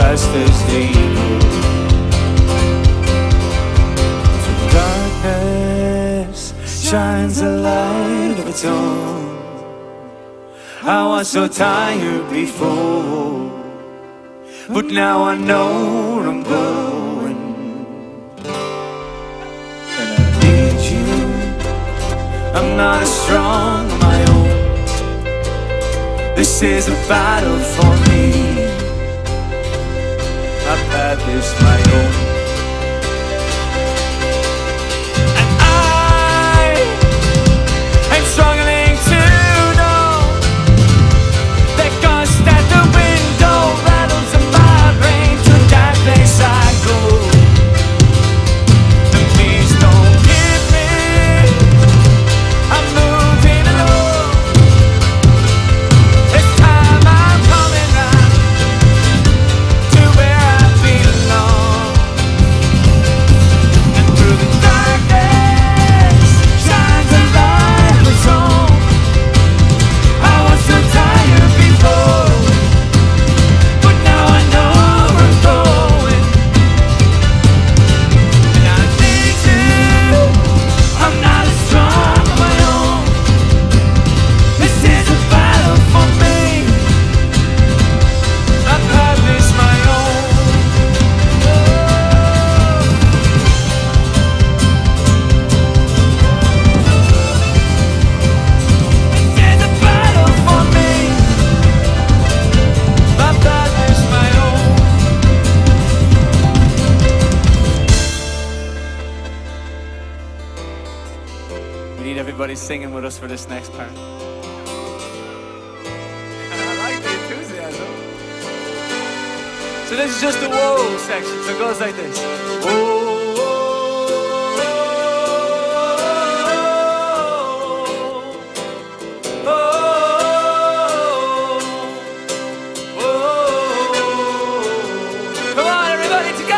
fast as they go. Through darkness shines a light of its own. I was so tired before, but now I know where I'm going. And I need you. I'm not as strong on my own. This is a battle for me. My path is my own. And I am struggling to know that gust at the window rattles in my brain. To that place I go. And please don't give me. I'm moving alone. This time I'm coming round to where I belong. And through the darkness shines a light of its own. I was so tired before, but now I know where I'm going. And I need you. I'm not as strong on my own. This is a battle for me. My path is my own. This is a battle for me. My path is my own. We need everybody singing with us for this next part. I like the enthusiasm. So this is just the whoa section, so it goes like this. Whoa. Come on, everybody together!